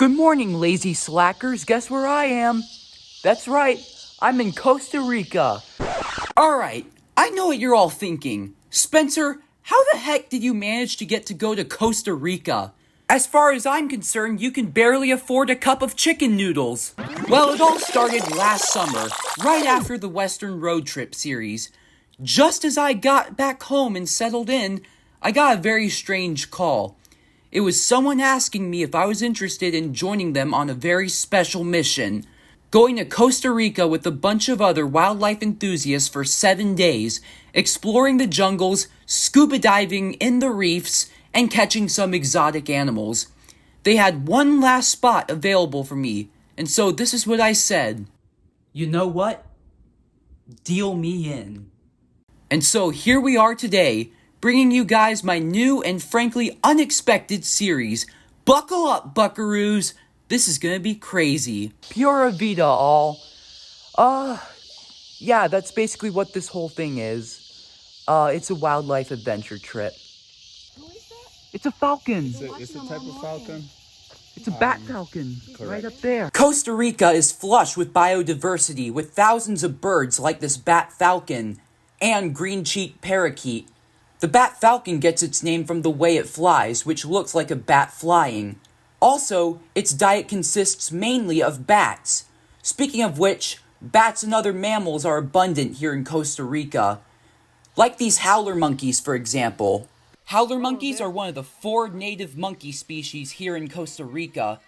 Good morning, lazy slackers. Guess where I am? That's right, I'm in Costa Rica. Alright, I know what you're all thinking. Spencer, how the heck did you manage to get to go to Costa Rica? As far as I'm concerned, you can barely afford a cup of chicken noodles. Well, it all started last summer, right after the Western Road Trip series. Just as I got back home and settled in, I got a very strange call. It was someone asking me if I was interested in joining them on a very special mission. Going to Costa Rica with a bunch of other wildlife enthusiasts for 7 days, exploring the jungles, scuba diving in the reefs, and catching some exotic animals. They had one last spot available for me, and so this is what I said. You know what? Deal me in. And so here we are today, bringing you guys my new and frankly unexpected series. Buckle up, buckaroos. This is gonna be crazy. Pura vida, all. Yeah, that's basically what this whole thing is. It's a wildlife adventure trip. Who is that? It's a falcon. It's a type of falcon. It's a bat falcon, correct. right up there. Costa Rica is flush with biodiversity, with thousands of birds like this bat falcon and green-cheeked parakeet. The bat falcon gets its name from the way it flies, which looks like a bat flying. Also, its diet consists mainly of bats. Speaking of which, bats and other mammals are abundant here in Costa Rica. Like these howler monkeys, for example. Howler monkeys are one of the 4 native monkey species here in Costa Rica,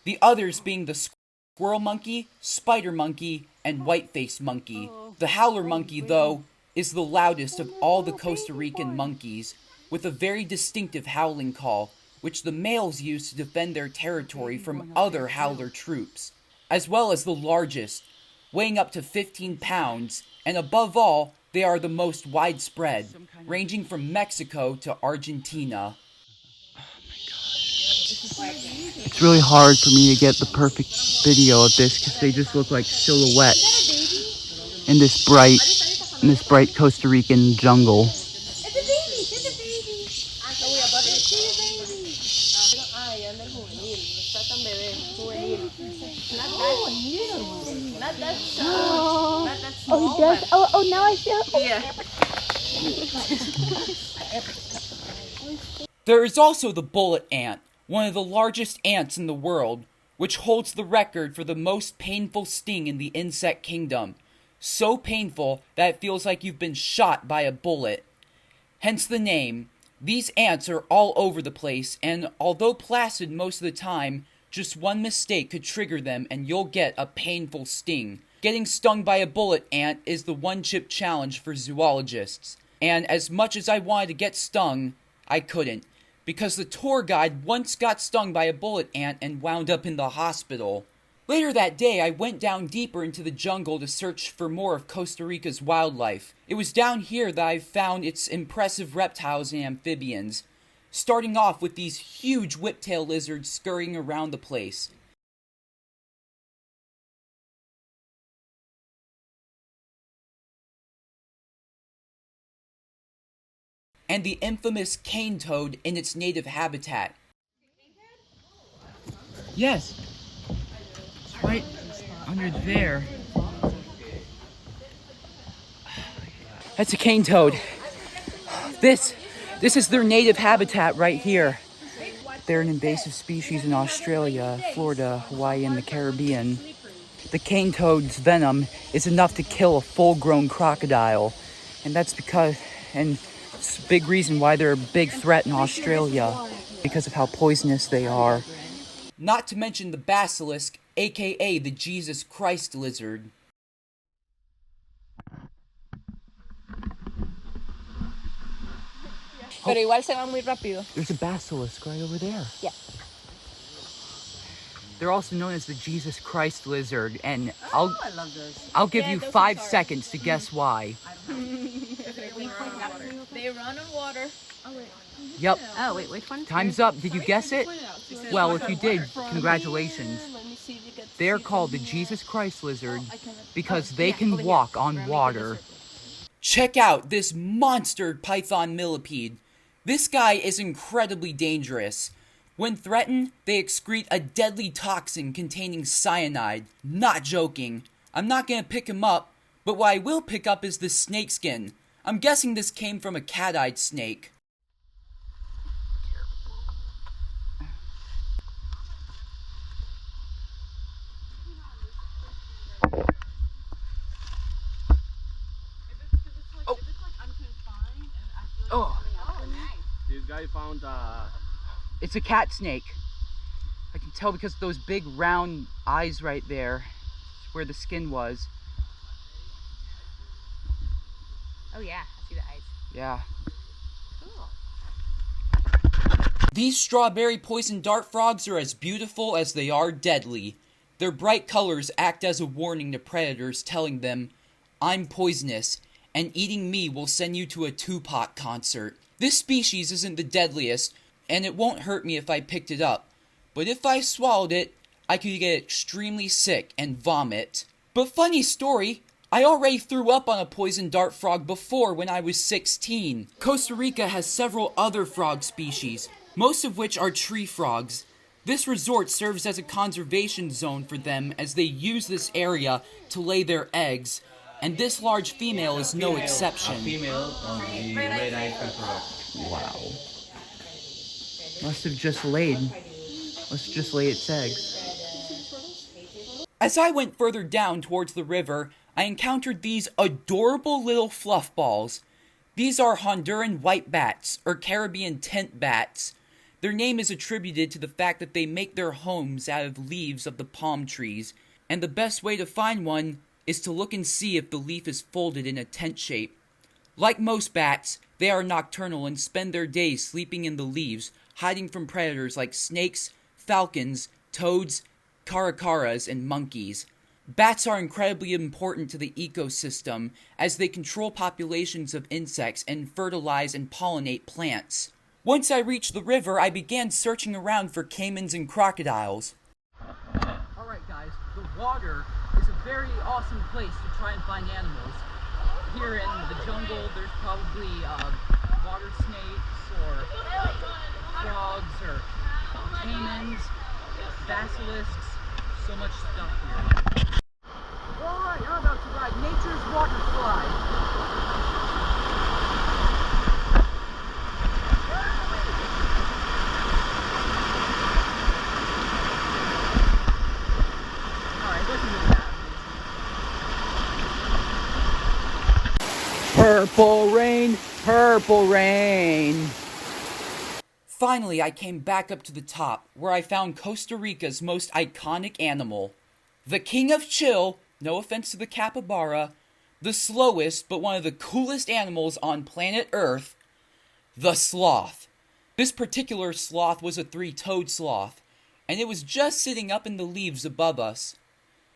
the others being the squirrel monkey, spider monkey, and white-faced monkey. The howler monkey, though, is the loudest of all the Costa Rican monkeys, with a very distinctive howling call, which the males use to defend their territory from other howler troops, as well as the largest, weighing up to 15 pounds, and above all, they are the most widespread, ranging from Mexico to Argentina. It's really hard for me to get the perfect video of this because they just look like silhouettes in this bright Costa Rican jungle. It's a baby. It's a baby. Está tan bebé, juvenil. Not that small. Not that small. Oh, he does. Oh, now I feel. Yeah. There is also the bullet ant, one of the largest ants in the world, which holds the record for the most painful sting in the insect kingdom. So painful that it feels like you've been shot by a bullet. Hence the name. These ants are all over the place, and although placid most of the time, just one mistake could trigger them and you'll get a painful sting. Getting stung by a bullet ant is the one-chip challenge for zoologists. And as much as I wanted to get stung, I couldn't. Because the tour guide once got stung by a bullet ant and wound up in the hospital. Later that day, I went down deeper into the jungle to search for more of Costa Rica's wildlife. It was down here that I found its impressive reptiles and amphibians, starting off with these huge whiptail lizards scurrying around the place. And the infamous cane toad in its native habitat. Yes. It's right under there. That's a cane toad. This is their native habitat right here. They're an invasive species in Australia, Florida, Hawaii, and the Caribbean. The cane toad's venom is enough to kill a full-grown crocodile. And that's because, and it's a big reason why they're a big threat in Australia, because of how poisonous they are. Not to mention the basilisk, aka the Jesus Christ lizard. Pero igual se va muy rápido. There's a basilisk right over there. Yeah. They're also known as the Jesus Christ lizard, and I love those. I'll give you 5 seconds to guess why. They run on water. Yep. Oh, wait, which one? Time's up. Did you guess it? Well, if you did, congratulations. Let me see if you get to They're see called the them. Jesus Christ lizard I can- because oh, they yeah, can over here. walk on We're making water. a circle. Check out this monster python millipede. This guy is incredibly dangerous. When threatened, they excrete a deadly toxin containing cyanide. Not joking. I'm not gonna pick him up, but what I will pick up is this snakeskin. I'm guessing this came from a cat-eyed snake. Oh. This guy found It's a cat snake. I can tell because of those big round eyes right there. It's where the skin was. Oh yeah, I see the eyes. Yeah. Cool. These strawberry poison dart frogs are as beautiful as they are deadly. Their bright colors act as a warning to predators, telling them, "I'm poisonous, and eating me will send you to a Tupac concert." This species isn't the deadliest, and it won't hurt me if I picked it up. But if I swallowed it, I could get extremely sick and vomit. But funny story, I already threw up on a poison dart frog before when I was 16. Costa Rica has several other frog species, most of which are tree frogs. This resort serves as a conservation zone for them as they use this area to lay their eggs, and this large female is no exception. female of the red-eyed frog. Wow. Must have just laid its eggs. As I went further down towards the river, I encountered these adorable little fluff balls. These are Honduran white bats, or Caribbean tent bats. Their name is attributed to the fact that they make their homes out of leaves of the palm trees, and the best way to find one is to look and see if the leaf is folded in a tent shape. Like most bats, they are nocturnal and spend their days sleeping in the leaves, hiding from predators like snakes, falcons, toads, caracaras, and monkeys. Bats are incredibly important to the ecosystem as they control populations of insects and fertilize and pollinate plants. Once I reached the river, I began searching around for caimans and crocodiles. Alright guys, the water is a very awesome place to try and find animals. Here in the jungle, there's probably water snakes or frogs or caimans, basilisks, so much stuff here. Alright, I'm about to ride nature's water slide. Alright, listen to that. Purple rain, purple rain. Finally, I came back up to the top, where I found Costa Rica's most iconic animal. The king of chill, no offense to the capybara, the slowest but one of the coolest animals on planet Earth, the sloth. This particular sloth was a three-toed sloth, and it was just sitting up in the leaves above us.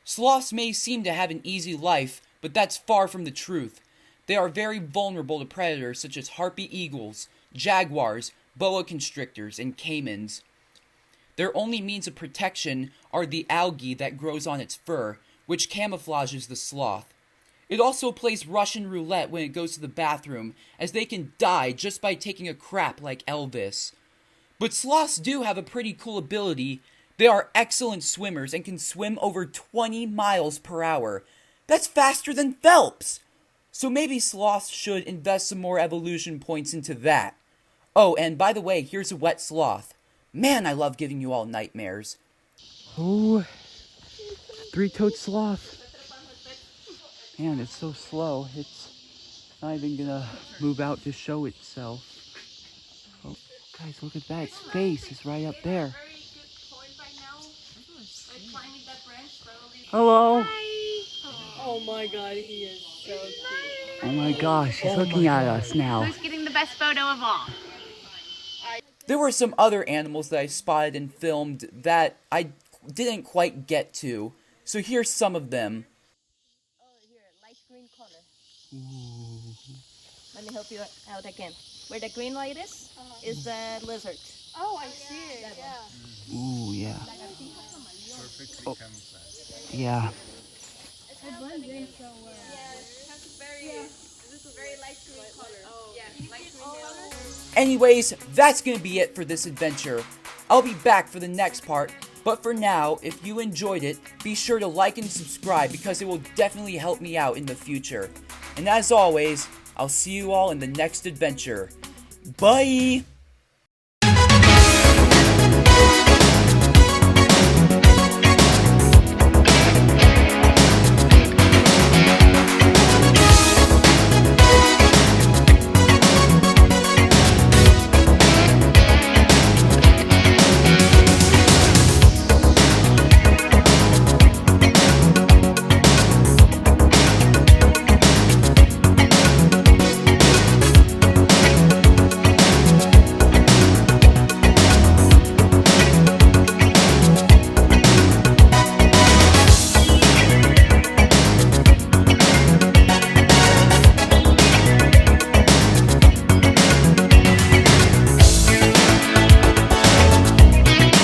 Sloths may seem to have an easy life, but that's far from the truth. They are very vulnerable to predators such as harpy eagles, jaguars, boa constrictors, and caimans. Their only means of protection are the algae that grows on its fur, which camouflages the sloth. It also plays Russian roulette when it goes to the bathroom, as they can die just by taking a crap like Elvis. But sloths do have a pretty cool ability. They are excellent swimmers and can swim over 20 miles per hour. That's faster than Phelps! So maybe sloths should invest some more evolution points into that. Oh, and by the way, here's a wet sloth. Man, I love giving you all nightmares. Oh, three-toed sloth. Man, it's so slow. It's not even gonna move out to show itself. Oh, guys, look at that. Its face is right up there. Hello. Oh my god, he is so cute. Oh my gosh, he's looking at us now. Who's getting the best photo of all? There were some other animals that I spotted and filmed that I didn't quite get to. So here's some of them. Oh, here, light green color. Let me help you out again. Where the green light is the lizard. Oh, I see it, yeah. Ooh, yeah. Perfectly camouflaged. Yeah. Anyways, that's gonna be it for this adventure. I'll be back for the next part, but for now, if you enjoyed it, be sure to like and subscribe because it will definitely help me out in the future. And as always, I'll see you all in the next adventure. Bye!